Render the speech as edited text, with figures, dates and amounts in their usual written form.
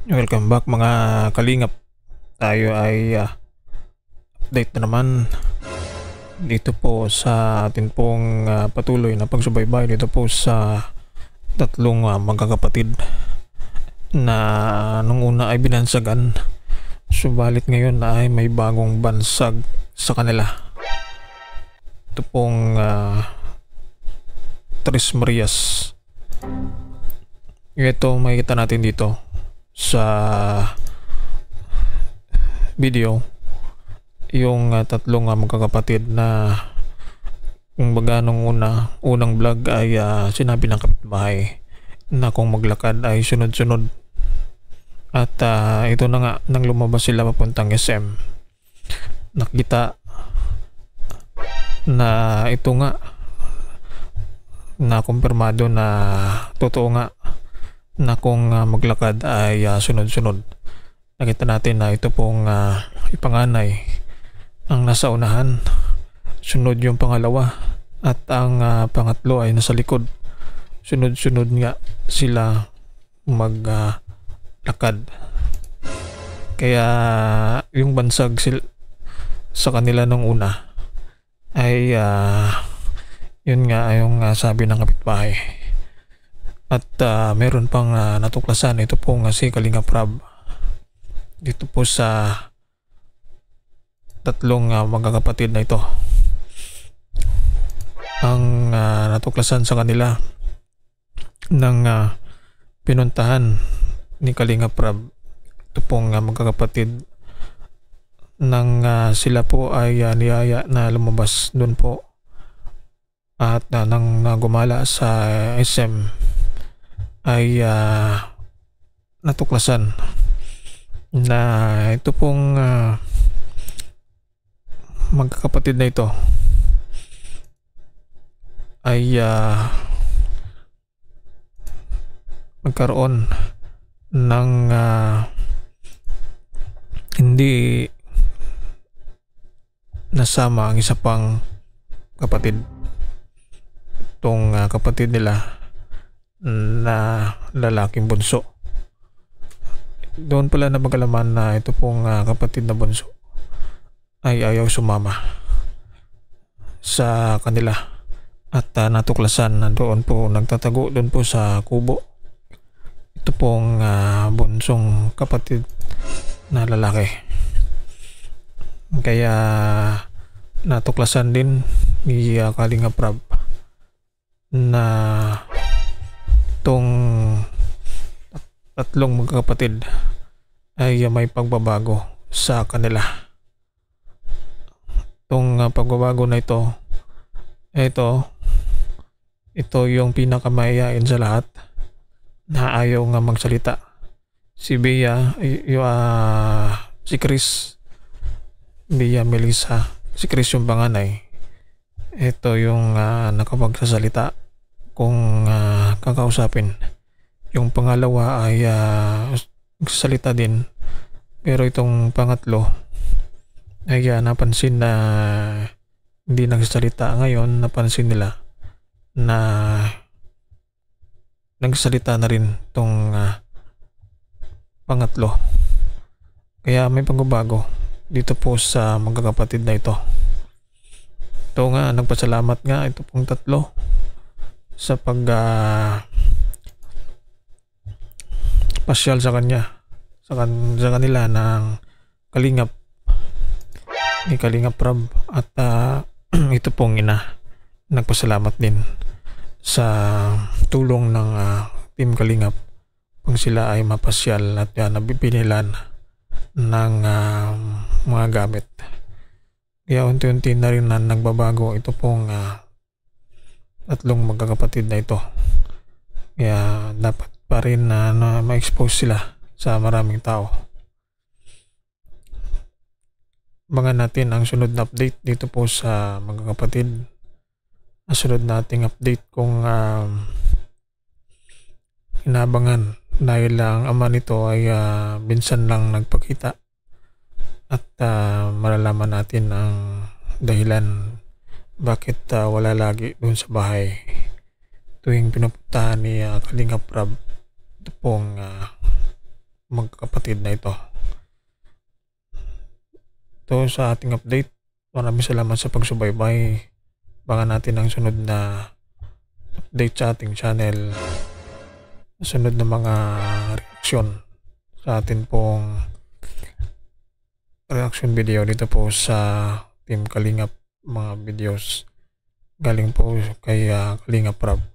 Welcome back mga kalingap. Tayo ay update na naman dito po sa atin pong patuloy na pagsubaybay dito po sa tatlong magkakapatid na nung una ay binansagan, subalit ngayon ay may bagong bansag sa kanila. Ito pong Tres Marias. Ito makikita natin dito sa video yung tatlong magkakapatid na kung baga nung unang vlog ay sinabi ng kapitbahay na kung maglakad ay sunod-sunod at ito na nga nang lumabas sila papuntang SM, nakita na ito nga na kumpirmado na totoo nga na kung maglakad ay sunod-sunod. Nakita natin na ito pong ipanganay ang nasa unahan, sunod yung pangalawa, at ang pangatlo ay nasa likod. Sunod-sunod nga sila maglakad. Kaya yung bansag sa kanila nung una ay yun nga yung sabi ng kapitbahay. At meron pang natuklasan ito pong si Kalinga Prab dito po sa tatlong magkakapatid na ito. Ang natuklasan sa kanila ng pinuntahan ni Kalinga Prab, ito pong magkakapatid, nang sila po ay niyaya na lumabas doon po at nang gumala sa SM ay natuklasan na ito pong magkakapatid na ito ay magkaroon ng hindi nasama ang isa pang kapatid. Itong kapatid nila na lalaking bunso, doon pala na magalaman na ito pong kapatid na bunso ay ayaw sumama sa kanila at natuklasan na doon po nagtatago doon po sa kubo ito pong bunsong kapatid na lalaki. Kaya natuklasan din ni Kalinga Prab na itong tatlong magkakapatid ay may pagbabago sa kanila. Itong pagbabago na ito yung pinakamayayain sa lahat na ayaw nga magsalita. Si Bea, si Chris, Bea Melissa, si Chris yung panganay, ito yung nakapagsasalita kung kakausapin. Yung pangalawa ay nagsasalita din, pero itong pangatlo ay napansin na hindi nagsasalita. Ngayon napansin nila na nagsasalita na rin itong pangatlo. Kaya may pagbabago dito po sa magkakapatid na ito. Ito nga, nagpasalamat nga ito pong tatlo sa pasyal sa kanila ng Kalingap ni Kalinga Prab. At ito pong ina nagpasalamat din sa tulong ng Team Kalingap kung sila ay mapasyal at nabibinilan ng mga gamit. Kaya unti-unti na rin na nagbabago ito pong tatlong magkakapatid na ito. Kaya dapat pa rin na ma-expose sila sa maraming tao. Abangan natin ang sunod na update dito po sa magkakapatid. Ang sunod nating update kung inabangan dahil ang ama nito ay minsan lang nagpakita at malalaman natin ang dahilan bakit wala lagi doon sa bahay tuwing pinupuntahan ni Kalinga Prab ito pong magkapatid na ito. Ito sa ating update. Maraming salamat sa pagsubaybay. Baka natin ang sunod na update sa ating channel. Sunod na mga reaksyon sa atin pong reaction video dito po sa Team Kalingap, mga videos galing po kay Kalingap Rob.